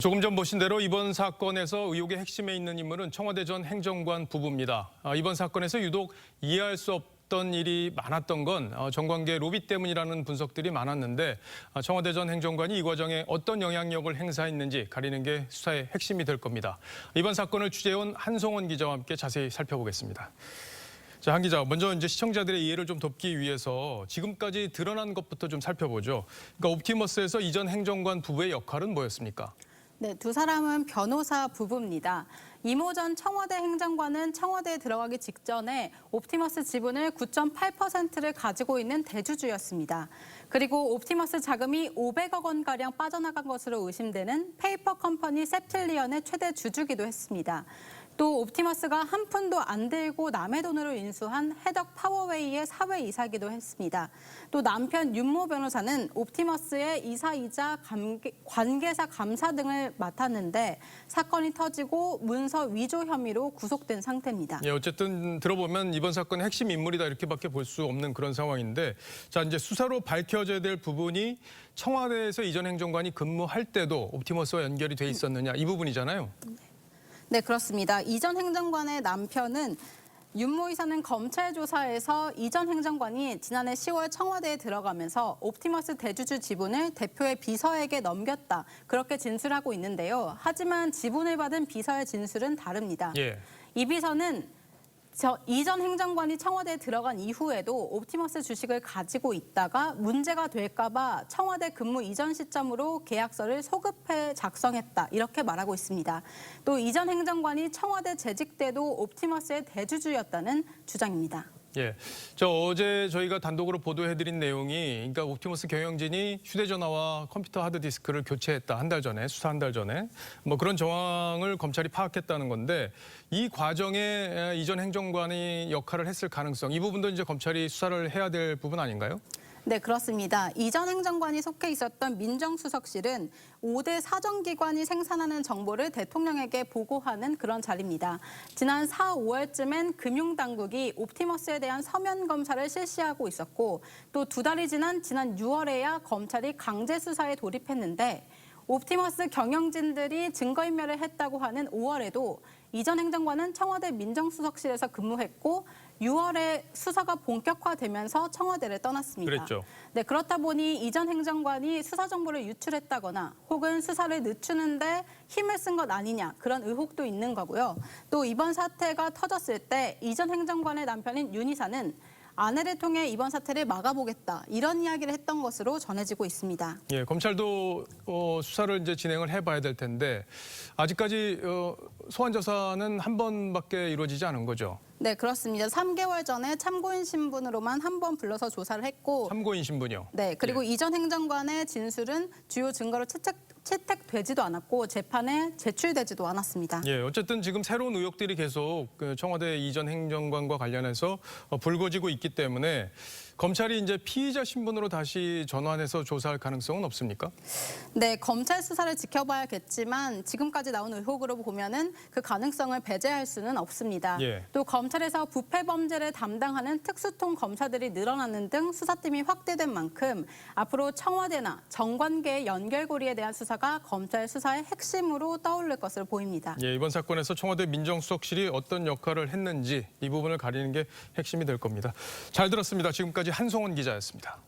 조금 전 보신 대로 이번 사건에서 의혹의 핵심에 있는 인물은 청와대 전 행정관 부부입니다. 이번 사건에서 유독 이해할 수 없던 일이 많았던 건 정관계 로비 때문이라는 분석들이 많았는데 청와대 전 행정관이 이 과정에 어떤 영향력을 행사했는지 가리는 게 수사의 핵심이 될 겁니다. 이번 사건을 취재해온 한송원 기자와 함께 자세히 살펴보겠습니다. 자, 한 기자, 먼저 이제 시청자들의 이해를 좀 돕기 위해서 지금까지 드러난 것부터 좀 살펴보죠. 그러니까 옵티머스에서 이전 행정관 부부의 역할은 뭐였습니까? 네, 두 사람은 변호사 부부입니다. 이모 전 청와대 행정관은 청와대에 들어가기 직전에 옵티머스 지분을 9.8%를 가지고 있는 대주주였습니다. 그리고 옵티머스 자금이 500억 원가량 빠져나간 것으로 의심되는 페이퍼 컴퍼니 셉틸리언의 최대 주주기도 했습니다. 또 옵티머스가 한 푼도 안 들고 남의 돈으로 인수한 해덕 파워웨이의 사회이사기도 했습니다. 또 남편 윤모 변호사는 옵티머스의 이사이자 관계사 감사 등을 맡았는데 사건이 터지고 문서 위조 혐의로 구속된 상태입니다. 예, 어쨌든 들어보면 이번 사건의 핵심 인물이다 이렇게밖에 볼 수 없는 그런 상황인데, 자, 이제 수사로 밝혀져야 될 부분이 청와대에서 이전 행정관이 근무할 때도 옵티머스와 연결이 돼 있었느냐 이 부분이잖아요. 네, 그렇습니다. 이전 행정관의 남편은 윤모 이사는 검찰 조사에서 이전 행정관이 지난해 10월 청와대에 들어가면서 옵티머스 대주주 지분을 대표의 비서에게 넘겼다. 그렇게 진술하고 있는데요. 하지만 지분을 받은 비서의 진술은 다릅니다. 예. 이 비서는 이전 행정관이 청와대에 들어간 이후에도 옵티머스 주식을 가지고 있다가 문제가 될까 봐 청와대 근무 이전 시점으로 계약서를 소급해 작성했다. 이렇게 말하고 있습니다. 또 이전 행정관이 청와대 재직 때도 옵티머스의 대주주였다는 주장입니다. 예, 저 어제 저희가 단독으로 보도해드린 내용이, 그러니까 옵티머스 경영진이 휴대전화와 컴퓨터 하드디스크를 교체했다. 한 달 전에, 수사 한 달 전에. 뭐 그런 정황을 검찰이 파악했다는 건데, 이 과정에 이전 행정관이 역할을 했을 가능성, 이 부분도 이제 검찰이 수사를 해야 될 부분 아닌가요? 네, 그렇습니다. 이전 행정관이 속해 있었던 민정수석실은 5대 사정기관이 생산하는 정보를 대통령에게 보고하는 그런 자리입니다. 지난 4, 5월쯤엔 금융당국이 옵티머스에 대한 서면 검사를 실시하고 있었고 또 두 달이 지난 6월에야 검찰이 강제 수사에 돌입했는데 옵티머스 경영진들이 증거인멸을 했다고 하는 5월에도 이전 행정관은 청와대 민정수석실에서 근무했고 6월에 수사가 본격화되면서 청와대를 떠났습니다. 그랬죠. 네, 그렇다 보니 이전 행정관이 수사 정보를 유출했다거나 혹은 수사를 늦추는데 힘을 쓴 것 아니냐 그런 의혹도 있는 거고요. 또 이번 사태가 터졌을 때 이전 행정관의 남편인 윤 이사는 아내를 통해 이번 사태를 막아보겠다 이런 이야기를 했던 것으로 전해지고 있습니다. 예, 검찰도 수사를 이제 진행을 해봐야 될 텐데 아직까지 소환 조사는 한 번밖에 이루어지지 않은 거죠. 네, 그렇습니다. 3개월 전에 참고인 신분으로만 한 번 불러서 조사를 했고 참고인 신분이요? 네, 그리고 예. 이전 행정관의 진술은 주요 증거로 채택되지도 않았고 재판에 제출되지도 않았습니다. 예, 어쨌든 지금 새로운 의혹들이 계속 청와대 이전 행정관과 관련해서 불거지고 있기 때문에 검찰이 이제 피의자 신분으로 다시 전환해서 조사할 가능성은 없습니까? 네, 검찰 수사를 지켜봐야겠지만 지금까지 나온 의혹으로 보면은 그 가능성을 배제할 수는 없습니다. 예. 또 검찰에서 부패 범죄를 담당하는 특수통 검사들이 늘어나는 등 수사팀이 확대된 만큼 앞으로 청와대나 정관계의 연결고리에 대한 수사가 검찰 수사의 핵심으로 떠오를 것으로 보입니다. 예, 이번 사건에서 청와대 민정수석실이 어떤 역할을 했는지 이 부분을 가리는 게 핵심이 될 겁니다. 잘 들었습니다. 지금까지 한송원 기자였습니다.